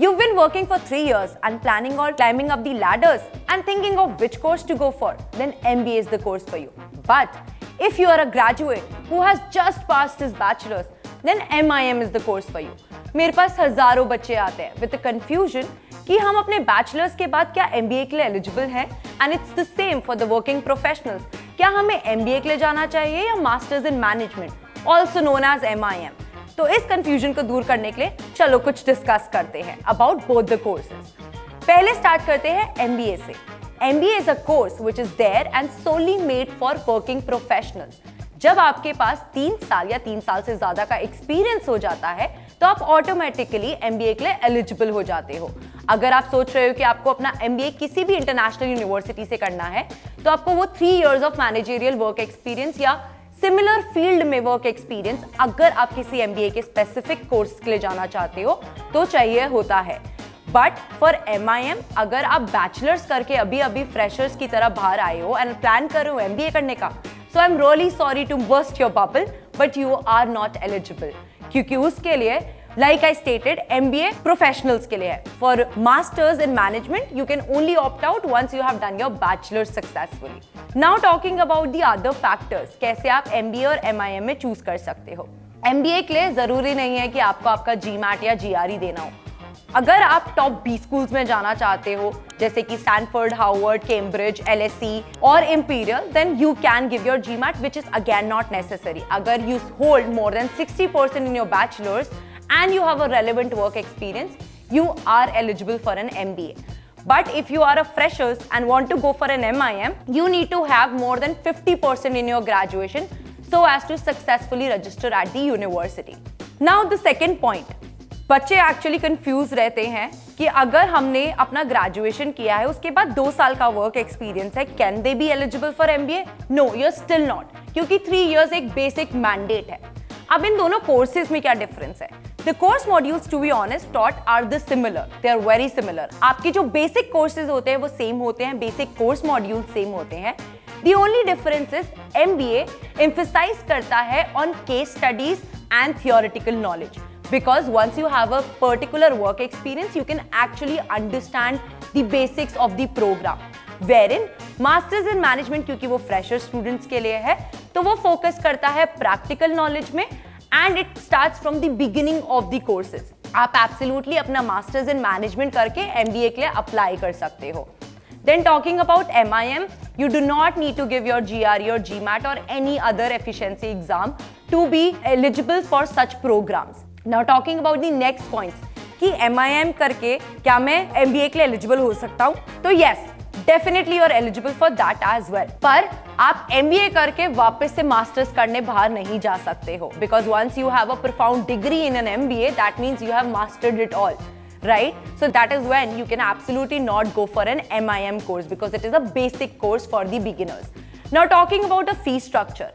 You've been working for 3 years and planning on climbing up the ladders and thinking of which course to go for, then MBA is the course for you. But if you are a graduate who has just passed his bachelor's, then MIM is the course for you. मेरे पास हजारों बच्चे आते हैं with the confusion कि हम अपने bachelors के बाद क्या MBA के लिए एलिजिबल हैं, and it's the same for the working professionals. क्या हमें MBA के लिए जाना चाहिए या masters in management, also known as MIM? तो इस कंफ्यूजन को दूर करने के लिए चलो कुछ डिस्कस करते हैं अबाउट बोथ द कोर्सेज। पहले स्टार्ट करते हैं MBA से। MBA is a course which is there and solely made for working professionals. जब आपके पास 3 साल या 3 साल से ज्यादा का एक्सपीरियंस हो जाता है तो आप ऑटोमेटिकली MBA के लिए एलिजिबल हो जाते हो। अगर आप सोच रहे हो कि आपको अपना MBA किसी भी इंटरनेशनल यूनिवर्सिटी से करना है तो आपको वो 3 years of managerial work experience या सिमिलर फील्ड में वर्क एक्सपीरियंस अगर आप किसी MBA के स्पेसिफिक कोर्स के लिए जाना चाहते हो तो चाहिए होता है। बट फॉर MIM अगर आप बैचलर्स करके अभी अभी फ्रेशर्स की तरह बाहर आए हो एंड प्लान कर रहे हो MBA करने का, so I am really sorry to burst your bubble but you are not eligible, क्योंकि उसके लिए like I stated MBA professionals के लिए है। For masters in management you can only opt out once you have done your bachelor's successfully. Now talking about the other factors, कैसे आप MBA और MIM में चूज कर सकते हो। MBA के लिए जरूरी नहीं है कि आपको आपका GMAT या GRE देना हो। अगर आप टॉप 20 स्कूल्स में जाना चाहते हो जैसे कि स्टैनफोर्ड, हार्वर्ड, कैम्ब्रिज, LSE और imperial, then you can give your GMAT which is again not necessary. अगर you hold more than 60% in your bachelor's and you have a relevant work experience, you are eligible for an MBA. But if you are a freshers and want to go for an MIM, you need to have more than 50% in your graduation so as to successfully register at the university. Now the second point, बच्चे actually confuse रहते हैं कि अगर हमने अपना graduation किया है उसके बाद 2 साल का वर्क एक्सपीरियंस है, can they be eligible for MBA? No, you are still not, क्योंकि 3 इयर्स एक बेसिक मैंडेट है। अब इन दोनों कोर्सेज में क्या डिफरेंस है? The course modules, to be honest, taught are the similar. They are very similar. आपके जो बेसिक कोर्सेज होते हैं वो सेम होते हैं, बेसिक कोर्स मॉड्यूल सेम होते हैं। The only difference is MBA emphasize करता है on case studies and theoretical knowledge. Because once you have a particular work experience, you can actually understand the basics of the program. Wherein Masters in Management, क्योंकि वो fresher students के लिए है, तो वो focus करता है practical knowledge में and it starts from the beginning of the courses. आप absolutely अपना Masters in Management करके MBA के लिए apply कर सकते हो. Then talking about MIM, you do not need to give your GRE or GMAT or any other efficiency exam to be eligible for such programs. Now talking about the next points, कि MIM करके क्या मैं MBA के लिए eligible हो सकता हूँ? तो yes, definitely you are eligible for that as well. पर आप MBA करके वापस से मास्टर्स करने बाहर नहीं जा सकते हो, because once you have a profound degree in an MBA, that means you have mastered it all, right? So that is when you can absolutely not go for an MIM course because it is a basic course for the beginners. Now talking about the fee structure,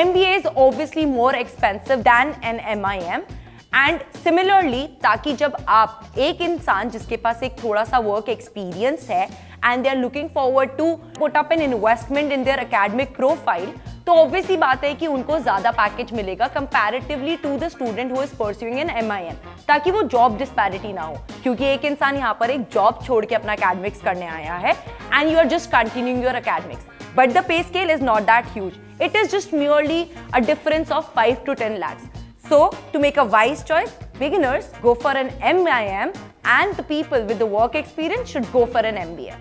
MBA is obviously more expensive than an MIM. And similarly, ताकि जब आप एक इंसान जिसके पास एक थोड़ा सा work experience है and they are looking forward to put up an investment in their academic profile, तो ऑब्वियसली बात है कि उनको ज्यादा पैकेज मिलेगा comparatively to the student who is pursuing an MIM, ताकि वो जॉब डिस्पैरिटी ना हो, क्योंकि एक इंसान यहाँ पर एक जॉब छोड़ के अपना एकेडमिक्स करने आया है and you are just continuing your academics, but the pay scale is not that huge. It is just merely a difference of 5 to 10 lakhs. So, to make a wise choice, beginners go for an MIM and the people with the work experience should go for an MBA.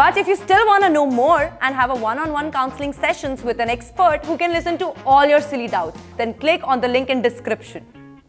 But if you still want to know more and have a one-on-one counseling sessions with an expert who can listen to all your silly doubts, then click on the link in description.